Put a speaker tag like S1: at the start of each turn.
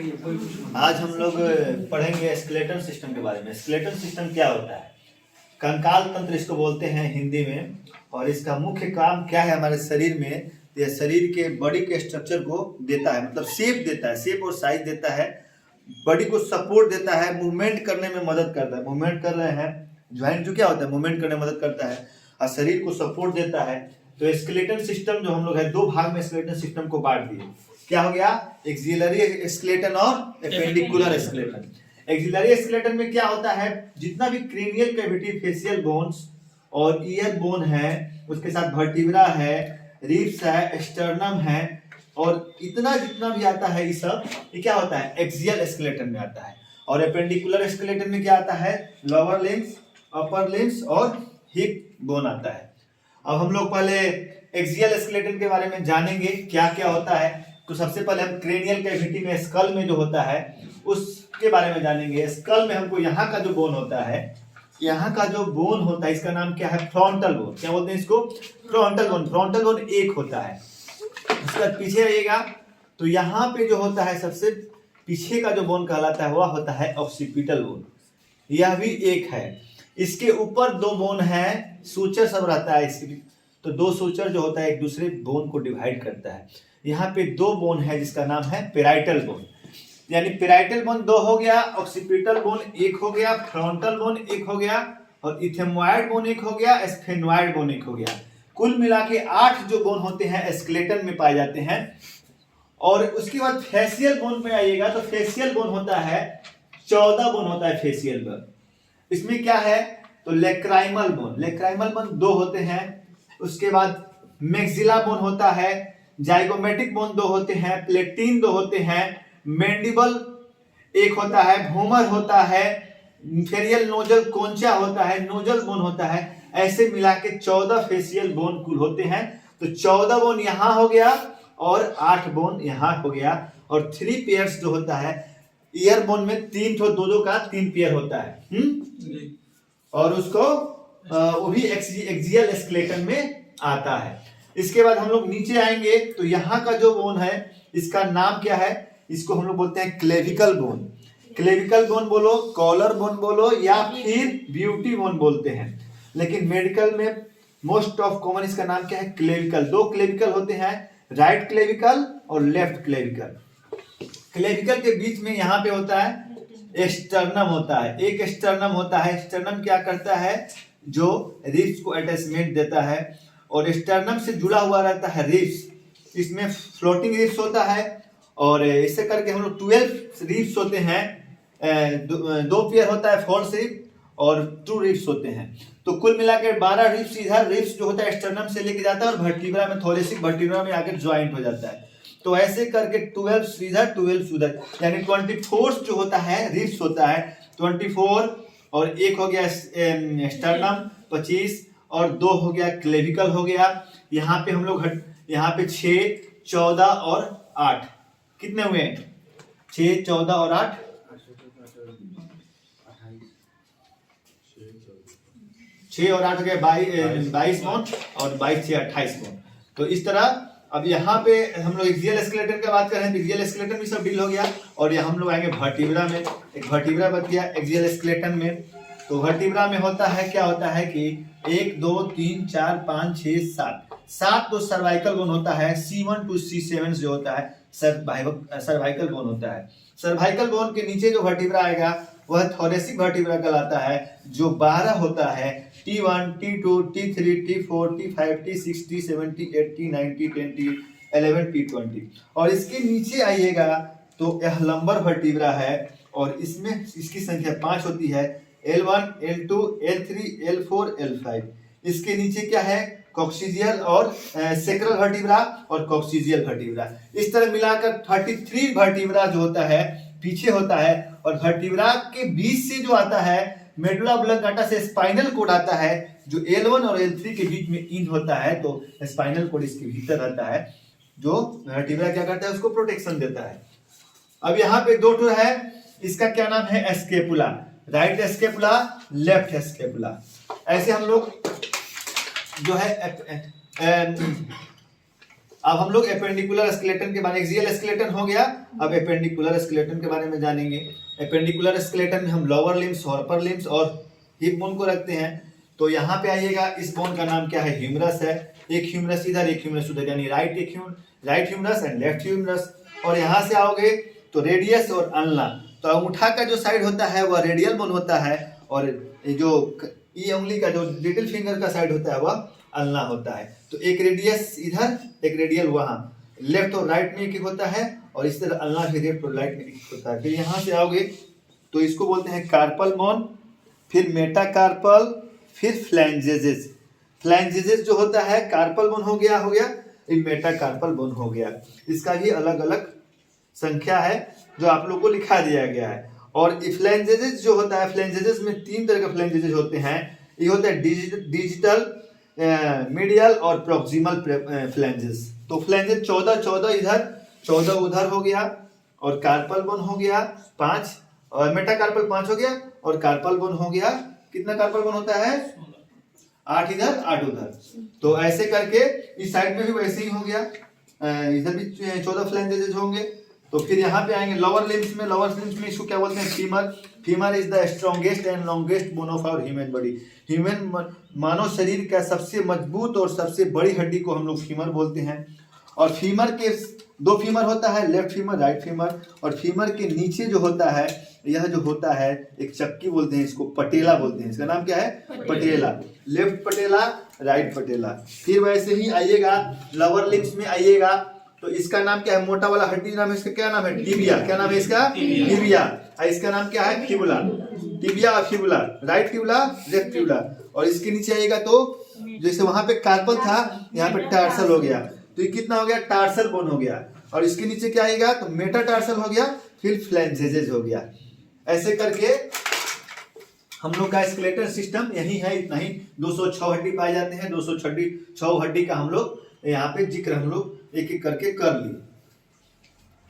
S1: आज हम लोग पढ़ेंगे स्केलेटन सिस्टम के बारे में। स्केलेटन सिस्टम क्या होता है? कंकाल तंत्र इसको बोलते हैं हिंदी में। और इसका मुख्य काम क्या है हमारे शरीर में? यह शरीर के बॉडी के स्ट्रक्चर को देता है, मतलब शेप देता है, शेप और साइज देता है, बॉडी को सपोर्ट देता है, मूवमेंट करने में मदद करता है। मूवमेंट कर रहे हैं, ज्वाइंट जो क्या होता है, मूवमेंट करने में मदद करता है और शरीर को सपोर्ट देता है। तो स्केलेटन सिस्टम जो हम लोग है, दो भाग में स्केलेटन सिस्टम को बांट दिए। क्या हो गया? एक्सिलरी स्केलेटन और एपेंडिकुलर स्केलेटन। एक्सिलरी स्केलेटन में क्या होता है, जितना भी क्रेनियल कैविटी, फेशियल बोन्स और ईयर बोन है, उसके साथ वर्टिब्रा है, रिब्स है, स्टर्नम है, और इतना जितना भी आता है ये सब, ये क्या होता है? एक्सियल स्केलेटन में आता है। और एपेंडिकुलर स्केलेटन में क्या आता है? लोअर लिम्स, अपर लिम्स और हिप बोन आता है। अब हम लोग पहले एक्सियल स्केलेटन के बारे में जानेंगे क्या क्या होता है। तो सबसे पहले हम क्रेनियल कैविटी में, स्कल में जो होता है उसके बारे में जानेंगे। स्कल में हमको यहाँ का जो बोन होता है, यहाँ का जो बोन होता है, इसका नाम क्या है? Frontal bone. क्या बोलते हैं इसको? Frontal bone. फ्रंटल बोन एक होता है। उसका पीछे आइएगा तो यहाँ पे जो होता है, सबसे पीछे का जो बोन कहलाता है वह होता है ऑक्सीपिटल बोन। यह भी एक है। इसके ऊपर दो बोन है, सूचर सब रहता है इसके। तो दो सूचर जो होता है एक दूसरे बोन को डिवाइड करता है। यहाँ पे दो बोन है जिसका नाम है पेराइटल बोन। यानी पेराइटल बोन दो हो गया, ऑक्सीपिटल बोन एक हो गया, फ्रंटल बोन एक हो गया, और इथेमॉइड बोन एक हो गया, स्फेनॉइड बोन एक हो गया। कुल मिला के 8 जो बोन होते हैं स्केलेटन में पाए जाते हैं। और उसके बाद फेशियल बोन में आइएगा तो फेशियल बोन होता है 14 बोन होता है फेशियल बोन। इसमें क्या है? तो लेक्राइमल बोन। लेक्राइमल बोन 2 होते हैं। उसके बाद मैक्सिला बोन होता है, जाइगोमेटिक बोन 2 होते हैं, प्लेटिन 2 होते हैं, मैंडिबल एक होता है, भूमर होता है, इंफेरियल नोजल कोंचा होता है, नोजल बोन होता है। ऐसे मिला के 14 फेशियल बोन कुल होते हैं। तो 14 बोन यहाँ हो गया और 8 बोन यहाँ हो गया। और 3 पेयर्स जो होता है, ईयर बोन में 3 ठो, दो का 3 पेयर होता है। और उसको वो भी एक्सियल स्केलेटन में आता है। इसके बाद हम लोग नीचे आएंगे तो यहाँ का जो बोन है, इसका नाम क्या है? इसको हम लोग बोलते हैं क्लेविकल बोन। क्लेविकल बोन बोलो, कॉलर बोन बोलो, या फिर ब्यूटी बोन बोलते हैं। लेकिन मेडिकल में मोस्ट ऑफ कॉमन इसका नाम क्या है? क्लेविकल। 2 क्लेविकल होते हैं, राइट क्लेविकल और लेफ्ट क्लेविकल। क्लेविकल के बीच में यहाँ पे होता है स्टर्नम होता है। एक स्टर्नम होता है। स्टर्नम क्या करता है? जो रिब्स को अटैचमेंट देता है, और स्टर्नम से जुड़ा हुआ रहता है रिब्स। इसमें फ्लोटिंग रिब्स होता है, और इससे करके हम लोग 12 रिब्स होते हैं। 2 पेयर होता है, फॉल्स रिब, और 2 रिब्स होते हैं। तो कुल मिलाकर 12 रिब्स इधर, रिब्स जो होता है स्टर्नम से लेके जाता है और वर्टिब्रा में, थोरेसिक वर्टिब्रा में आकर ज्वाइंट हो जाता है। तो ऐसे करके 12 इधर, 12 उधर, यानी 24 जो होता है रिब्स होता है। 24 और एक हो गया स्टर्नम 25, और 2 हो गया क्लेविकल हो गया। यहाँ पे हम लोग यहाँ पे 6, 14 और 8 कितने हुए? 6, 14 और 8 6 और 8 हो गया 22 बोन, और 22 से 28 बोन। तो इस तरह अब यहाँ पे हम लोग एक्सियल स्केलेटन की बात कर रहे हैं, तो एक्सियल स्केलेटन भी सब डील हो गया। और ये हम लोग आएंगे वर्टिब्रा में। एक वर्टिब्रा बच गया एक्सियल स्केलेटन में। तो वर्टिब्रा में होता है, क्या होता है कि 1, 2, 3, 4, 5, 6, 7 तो सर्वाइकल बोन होता है। C1 to C7 जो होता है सर्वाइकल बोन होता है। सर्वाइकल बोन के नीचे जो वर्टिब्रा आएगा वह थोरेसिक वर्टिब्रा कहलाता है, जो 12 होता है। T1, T2, T3, T4, T5, T6, T7, T8, T9, T10, T11, T20। और इसके नीचे आइएगा तो यह लंबर वर्टिब्रा है, और इसमें इसकी संख्या 5 होती है। L1, L2, L3, L4, L5। इसके नीचे क्या है? कॉक्सिजियल और सेक्रल वर्टिब्रा और कॉक्सिजियल वर्टिब्रा। इस तरह मिलाकर 33 वर्टिब्रा जो होता है पीछे होता है। और वर्टिब्रा के बीच से जो आता है मेडुला ऑब्लोंगाटा से स्पाइनल कोड आता है, जो L1 और L3 के बीच में इन होता है। तो स्पाइनल कोड इसके भीतर रहता है, जो वर्टिब्रा क्या करता है? उसको प्रोटेक्शन देता है। अब यहाँ पे 2 है, इसका क्या नाम है? Scapula. Right scapula, left scapula. ऐसे हम लोग जो है अब हम लोग एपेंडिकुलर स्केलेटन के बारे में, एक्सियल स्केलेटन हो गया, अब एपेंडिकुलर स्केलेटन के बारे में जानेंगे। एपेंडिकुलर स्केलेटन में हम लोअर लिम्स, अपर लिम्स और हिप बोन को रखते हैं। तो यहाँ पे आइएगा, इस बोन का नाम क्या है, ह्यूमरस है। एक ह्यूमरस इधर, एक ह्यूमरस उधर, यानी right humerus and left humerus. और यहाँ से आओगे तो रेडियस और अल्ना। तो अंगूठा का जो साइड होता है वह रेडियल बोन होता है, और जो ई उंगली का जो लिटिल फिंगर का साइड होता है वह अल्ना होता है। तो एक रेडियस इधर, एक रेडियल वहाँ, लेफ्ट और राइट में एक होता है, और इस तरह अल्ना भी लेफ्ट और राइट में एक होता है। फिर यहाँ से आओगे तो इसको बोलते हैं कार्पल बोन, फिर मेटाकार्पल, फिर फ्लैंजेजेस। फ्लैंजेजेस जो होता है कार्पल बोन हो गया, मेटाकार्पल बोन हो गया। इसका भी अलग अलग संख्या है जो आप लोग को लिखा दिया गया है। और फ्लैंजेजेस जो होता है, फ्लैंजेजेस में 3 तरह के फ्लैंजेजेस होते हैं। ये होता है डिजिटल, मीडियल और प्रॉक्सिमल फ्लैंजेस। तो फ्लैंजेस 14 इधर, 14 उधर हो गया, और कार्पल बोन हो गया 5, और मेटाकार्पल 5 हो गया, और कार्पल बोन हो गया, कितना कार्पल बोन होता है, 8 इधर 8 उधर। तो ऐसे करके इस साइड में भी वैसे ही हो गया, इधर भी 14 फ्लैंजेस होंगे। तो फिर यहाँ पे आएंगे लोअर लिम्स में। लोअर लिम्स में इसको क्या बोलते हैं, femur. Femur is the strongest and longest bone of our human body. Human मानव शरीर का सबसे मजबूत और सबसे बड़ी हड्डी को हम लोग फीमर बोलते हैं। और फीमर के 2 फीमर होता है, लेफ्ट फीमर, राइट फीमर। और फीमर के नीचे जो होता है, यह जो होता है एक चक्की बोलते हैं, इसको पटेला बोलते हैं। इसका नाम क्या है, पटेला। लेफ्ट पटेला, राइट पटेला। फिर वैसे ही आइएगा लोअर लिम्स में आइएगा तो इसका नाम क्या है, मोटा वाला हड्डी नाम है इसका, क्या नाम है, टिबिया। क्या नाम है इसका, टिबिया। इसका नाम क्या है, फिबुला। टिबिया और fibula, right fibula, left fibula. और इसके नीचे आइएगा तो जैसे वहां पे कार्पल था, यहाँ पे टार्सल हो गया, तो ये कितना हो गया, टार्सल बोन हो गया। और इसके नीचे क्या आएगा, तो मेटाटार्सल हो गया, फिर फ्लैंजेजेस हो गया। ऐसे करके हम लोग का स्केलेटल सिस्टम यही है, इतना ही। 206 हड्डी पाए जाते हैं, 206 हड्डी का हम लोग यहाँ पे जिक्र हम लोग एक एक करके कर लिए।